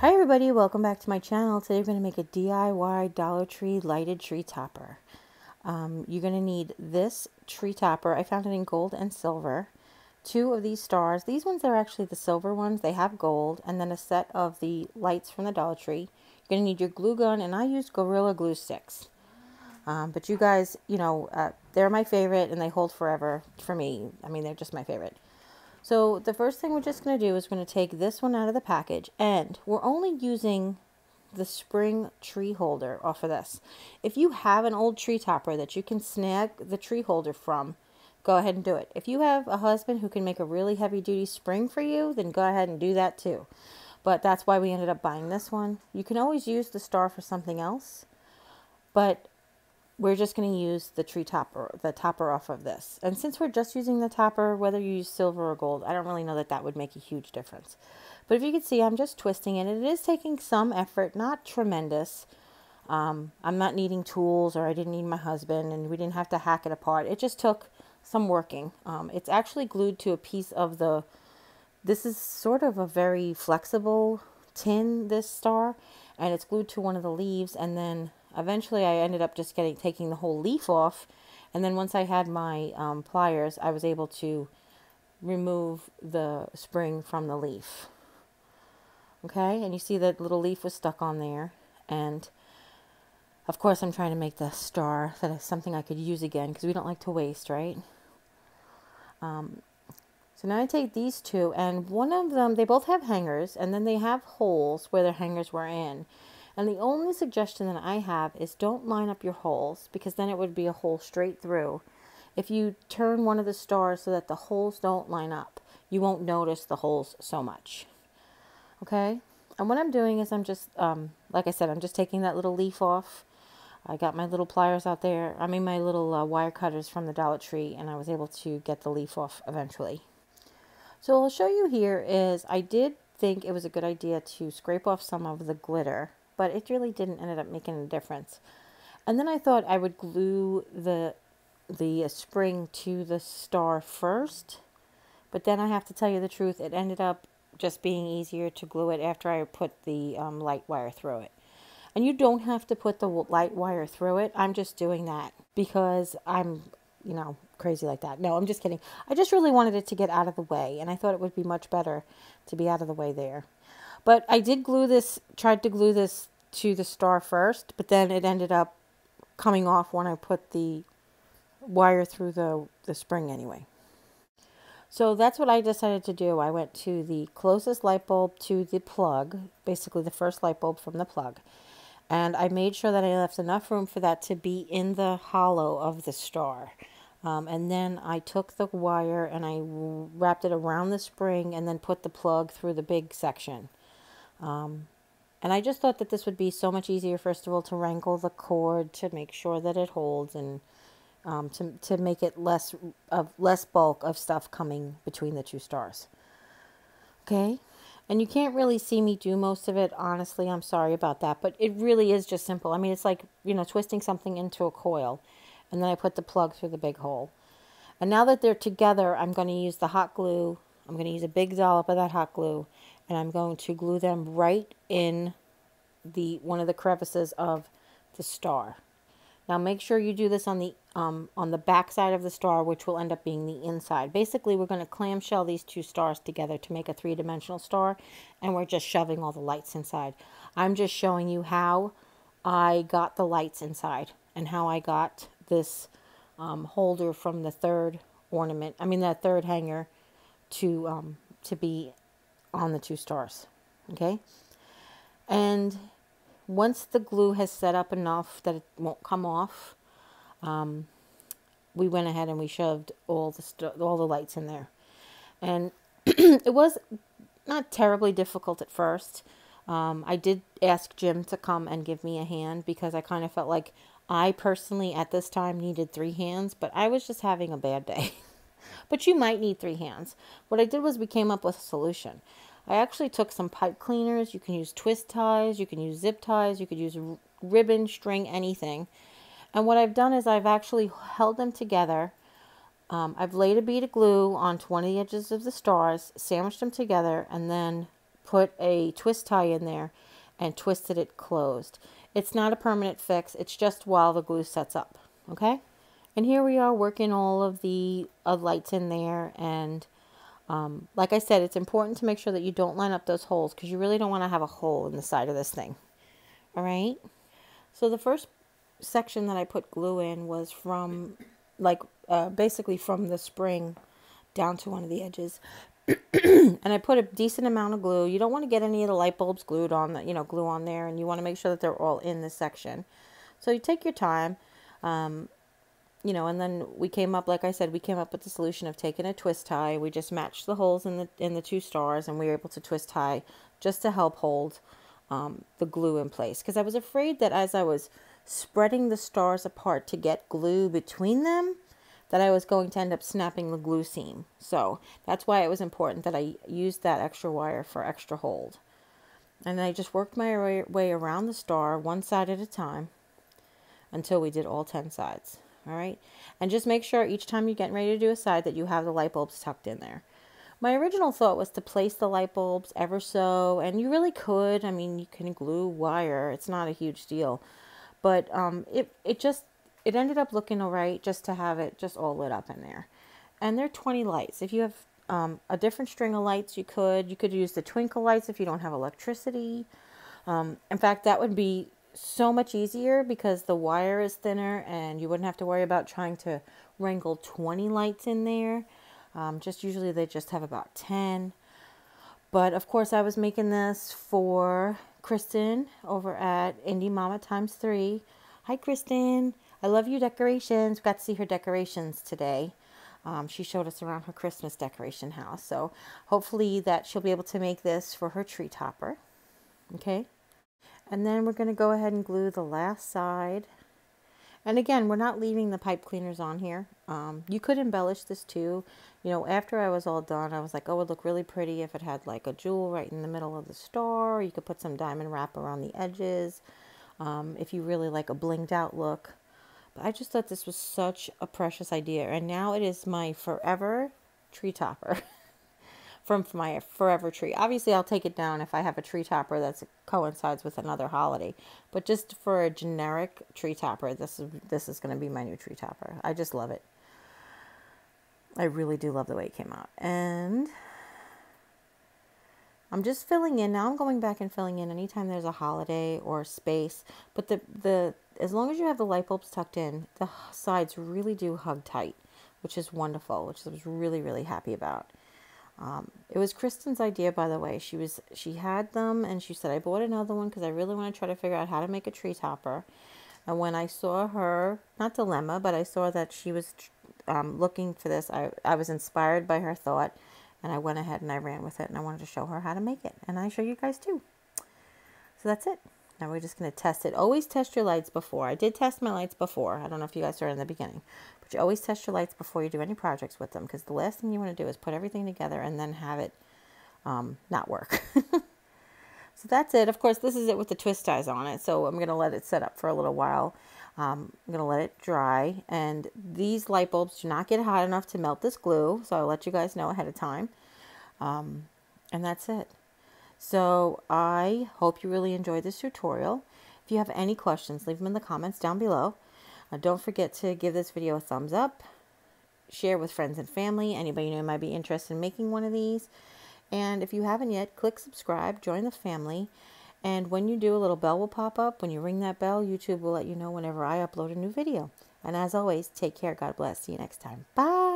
Hi everybody, welcome back to my channel. Today we're going to make a DIY Dollar Tree lighted tree topper. You're going to need this tree topper. I found it in gold and silver. 2 of these stars. These ones are actually the silver ones. They have gold. And then a set of the lights from the Dollar Tree. You're going to need your glue gun, and I used Gorilla Glue sticks. But you guys, they're my favorite and they hold forever for me. I mean, they're just my favorite. So the first thing we're just going to do is we're going to take this one out of the package, and we're only using the spring tree holder off of this. If you have an old tree topper that you can snag the tree holder from, go ahead and do it. If you have a husband who can make a really heavy duty spring for you, then go ahead and do that too. But that's why we ended up buying this one. You can always use the star for something else, but we're just going to use the tree topper, the topper off of this. And since we're just using the topper, whether you use silver or gold, I don't really know that that would make a huge difference. But if you can see, I'm just twisting it. It is taking some effort, not tremendous. I'm not needing tools, or I didn't need my husband, and we didn't have to hack it apart. It just took some working. It's actually glued to a piece of the, this is sort of a very flexible tin, this star, and it's glued to one of the leaves, and then eventually I ended up just taking the whole leaf off, and then once I had my pliers, I was able to remove the spring from the leaf. Okay, and you see that little leaf was stuck on there, and of course I'm trying to make the star that is something I could use again, because we don't like to waste, right? So now I take these 2, and one of them, they both have hangers, and then they have holes where the hangers were in. And the only suggestion that I have is don't line up your holes, because then it would be a hole straight through. If you turn one of the stars so that the holes don't line up, you won't notice the holes so much. Okay? And what I'm doing is I'm just, like I said, I'm just taking that little leaf off. I got my little pliers out there. I mean my little wire cutters from the Dollar Tree, and I was able to get the leaf off eventually. So what I'll show you here is I did think it was a good idea to scrape off some of the glitter, but it really didn't end up making a difference. And then I thought I would glue the spring to the star first, but then I have to tell you the truth, it ended up just being easier to glue it after I put the light wire through it. And you don't have to put the light wire through it. I'm just doing that because I'm, crazy like that. No, I'm just kidding. I just really wanted it to get out of the way, and I thought it would be much better to be out of the way there. But I did glue this, tried to glue this to the star first, but then it ended up coming off when I put the wire through the spring anyway. So that's what I decided to do. I went to the closest light bulb to the plug, basically the first light bulb from the plug. And I made sure that I left enough room for that to be in the hollow of the star. And then I took the wire and I wrapped it around the spring and then put the plug through the big section. And I just thought that this would be so much easier, first of all, to wrangle the cord to make sure that it holds, and to make it less bulk of stuff coming between the 2 stars. Okay, and you can't really see me do most of it, honestly. I'm sorry about that, but it really is just simple. I mean, it's like, twisting something into a coil, and then I put the plug through the big hole. And now that they're together, I'm going to use the hot glue. I'm going to use a big dollop of that hot glue, and I'm going to glue them right in one of the crevices of the star. Now make sure you do this on the back side of the star, which will end up being the inside. Basically, we're going to clamshell these 2 stars together to make a 3-dimensional star, and we're just shoving all the lights inside. I'm just showing you how I got the lights inside and how I got this holder from the 3rd ornament, the 3rd hanger to be on the 2 stars. Okay, and once the glue has set up enough that it won't come off, we went ahead and we shoved all the lights in there. And it was not terribly difficult at first. I did ask Jim to come and give me a hand, because I kind of felt like I personally at this time needed 3 hands, but I was just having a bad day. But you might need 3 hands. What I did was we came up with a solution. I actually took some pipe cleaners. You can use twist ties, you can use zip ties, you could use ribbon, string, anything. And what I've done is I've actually held them together. I've laid a bead of glue onto one of the edges of the stars, sandwiched them together, and then put a twist tie in there and twisted it closed. It's not a permanent fix. It's just while the glue sets up. Okay. And here we are working all of the lights in there. And like I said, it's important to make sure that you don't line up those holes because you really don't want to have a hole in the side of this thing. All right. So the first section that I put glue in was from basically from the spring down to one of the edges. And I put a decent amount of glue. You don't want to get any of the light bulbs glued on, glue on there, and you want to make sure that they're all in this section. So you take your time, and then we came up, like I said, we came up with the solution of taking a twist tie. We just matched the holes in the two stars, and we were able to twist tie just to help hold the glue in place. Because I was afraid that as I was spreading the stars apart to get glue between them, that I was going to end up snapping the glue seam. So that's why it was important that I used that extra wire for extra hold. And I just worked my way around the star one side at a time until we did all 10 sides. All right. And just make sure each time you're getting ready to do a side that you have the light bulbs tucked in there. My original thought was to place the light bulbs ever so, and you really could. I mean, you can glue wire. It's not a huge deal. But it ended up looking all right just to have it just all lit up in there. And they're 20 lights. If you have a different string of lights, you could use the twinkle lights if you don't have electricity. In fact, that would be so much easier because the wire is thinner and you wouldn't have to worry about trying to wrangle 20 lights in there. Usually they just have about 10. But of course I was making this for Kristen over at Indie Mama x3. Hi Kristen. I love your decorations. Got to see her decorations today. She showed us around her Christmas decoration house. So hopefully that she'll be able to make this for her tree topper. Okay. And then we're going to go ahead and glue the last side. And again, we're not leaving the pipe cleaners on here. You could embellish this too. After I was all done, I was like, oh, it would look really pretty if it had like a jewel right in the middle of the star. You could put some diamond wrap around the edges. If you really like a blinged out look. But I just thought this was such a precious idea. And now it is my forever tree topper from my forever tree. Obviously, I'll take it down if I have a tree topper that coincides with another holiday. But just for a generic tree topper, this is going to be my new tree topper. I just love it. I really do love the way it came out. And I'm just filling in. Now I'm going back and filling in anytime there's a holiday or space. But as long as you have the light bulbs tucked in, the sides really do hug tight, which is wonderful, which I was really, really happy about. It was Kristen's idea, by the way. She had them and she said, I bought another one because I really want to try to figure out how to make a tree topper. And when I saw her, not dilemma, but I saw that she was looking for this, I was inspired by her thought. And I went ahead and I ran with it, and I wanted to show her how to make it. And I show you guys too. So that's it. Now we're just going to test it. Always test your lights before. I did test my lights before. I don't know if you guys started in the beginning. But you always test your lights before you do any projects with them. Because the last thing you want to do is put everything together and then have it not work. So that's it. Of course, this is it with the twist ties on it. So I'm going to let it set up for a little while. I'm going to let it dry. And these light bulbs do not get hot enough to melt this glue. So I'll let you guys know ahead of time. And that's it. So I hope you really enjoyed this tutorial. If you have any questions, leave them in the comments down below. Don't forget to give this video a thumbs up. Share with friends and family. Anybody you know might be interested in making one of these. And if you haven't yet, click subscribe, join the family. And when you do, a little bell will pop up. When you ring that bell, YouTube will let you know whenever I upload a new video. And as always, take care. God bless. See you next time. Bye.